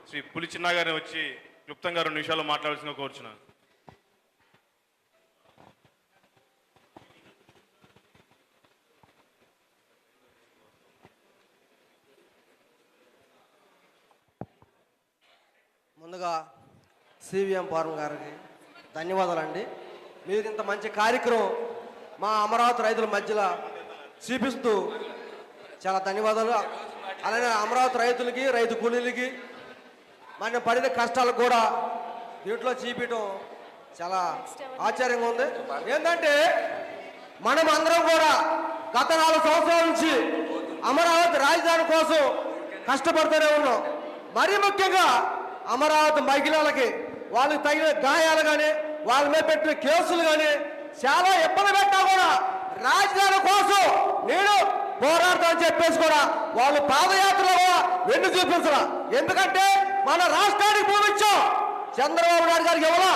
శ్రీ పులి చిన్న గారిని వచ్చి క్లుప్తంగా 2 నిమిషాలు మాట్లాడాల్సిందిగా కోరుచున్నాను. ముందుగా సివిఎం ఫారం గారికి ధన్యవాదాలండి. మీరు ఇంత మంచి కార్యక్రమం మా అమరావతి రైతుల మధ్యలో చూపిస్తూ చాలా ధన్యవాదాలు. అలానే అమరావతి రైతులకి, రైతు కూలీలకి మనం పడిన కష్టాలకు కూడా దీంట్లో చూపించడం చాలా ఆశ్చర్యంగా ఉంది. ఏంటంటే మనం అందరం కూడా గత 4 సంవత్సరాల నుంచి అమరావతి రాజధాని కోసం కష్టపడుతూనే ఉన్నాం. మరీ ముఖ్యంగా అమరావతి మహిళలకి వాళ్ళకి తగిన గాయాలు కానీ వాళ్ళ మీద పెట్టిన కేసులు కానీ చాలా ఇబ్బంది పెట్టా కూడా రాజధాని కోసం నేను పోరాడతానని చెప్పేసి కూడా వాళ్ళు పాదయాత్రలో వెన్ను చూపించరా. ఎందుకంటే మన రాష్ట్రానికి భూమి ఇచ్చాం, చంద్రబాబు నాయుడు గారికి ఇవ్వాలా,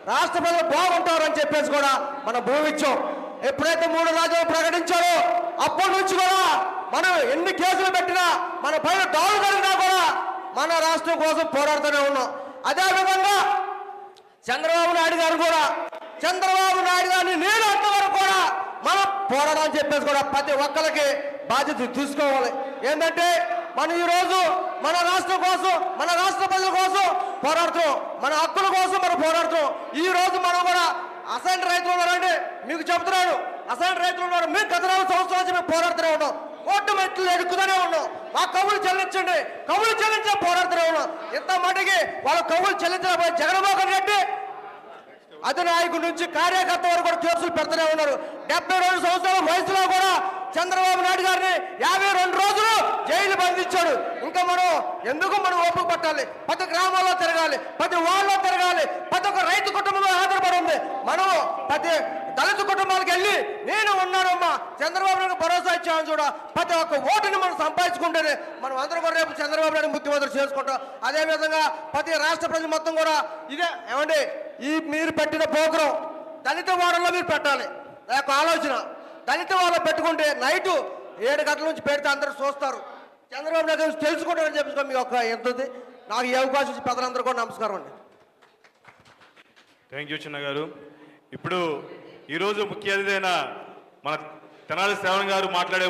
రాష్ట్ర ప్రజలు బాగుంటారని చెప్పేసి కూడా మన భూమి ఇచ్చాం. ఎప్పుడైతే 3 రాజ్యాలు ప్రకటించారో అప్పటి నుంచి కూడా మనం ఎన్ని కేసులు పెట్టినా మన పైన దాడులు కలిగినా కూడా మన రాష్ట్రం కోసం పోరాడుతూనే ఉన్నాం. అదేవిధంగా చంద్రబాబు నాయుడు గారిని నేను అంతవరకు కూడా మనం పోరాడాలని చెప్పేసి కూడా ప్రతి ఒక్కరికి బాధ్యత తీసుకోవాలి. ఏంటంటే మనం ఈరోజు మన రాష్ట్రం కోసం, మన రాష్ట్ర ప్రజల కోసం పోరాడుతున్నాం, మన హక్కుల కోసం మనం పోరాడుతున్నాం. ఈ రోజు మనం కూడా అసైన్ రైతులు ఉన్నారండి, మీకు చెప్తున్నాను, అసైన్ రైతులు ఉన్నారు. మేము గత 4 సంవత్సరాల నుంచి మేము పోరాడుతూనే ఉన్నాం, ఓటు మెట్లు ఎక్కుతూనే ఉన్నాం. మా కవులు చెల్లించండి, కవులు చెల్లించే పోరాడుతూనే ఉన్నాం. ఇంత మటుకి వాళ్ళ కవులు చెల్లించకపోతే జగన్మోహన్ రెడ్డి అధినాయకుడి నుంచి కార్యకర్త వరకు కూడా కేసులు పెడుతూనే ఉన్నారు. 72 సంవత్సరాల వయసులో కూడా చంద్రబాబు నాయుడు గారిని 52 రోజులు జైలు బంధించాడు. ఇంకా మనం ఓపిక పట్టాలి, ప్రతి గ్రామాల్లో తిరగాలి, ప్రతి వాళ్ళలో తిరగాలి, ప్రతి ఒక్క రైతు కుటుంబంలో ఆధారపడి ఉంది. మనం ప్రతి దళిత కుటుంబాలకు వెళ్ళి నేను ఉన్నానమ్మా, చంద్రబాబు నాయుడు భరోసా ఇచ్చామని చూడ ప్రతి ఒక్క ఓటుని మనం సంపాదించుకుంటేనే మనం అందరూ కూడా రేపు చంద్రబాబు నాయుడు ముఖ్యమంత్రి చేసుకుంటాం. అదేవిధంగా ప్రతి రాష్ట్ర ప్రజలు మొత్తం కూడా ఇదే ఏమండి, మీరు పెట్టిన ప్రోగ్రాం దళిత వాడల్లో మీరు పెట్టాలి. నా యొక్క ఆలోచన, దళిత వాళ్ళు పెట్టుకుంటే నైట్ 7 గంటల నుంచి పెడితే అందరూ చూస్తారు, చంద్రబాబు నాయుడు గురించి తెలుసుకుంటారని చెప్పి మీ యొక్క ఎంతుంది. నాకు ఈ అవకాశం ఇచ్చి పెద్దలందరూ కూడా నమస్కారం అండి. థ్యాంక్ యూ చిన్న గారు. ఇప్పుడు ఈరోజు ముఖ్య అతిథి అయిన మన తెనాలి శ్రావణ్ గారు మాట్లాడే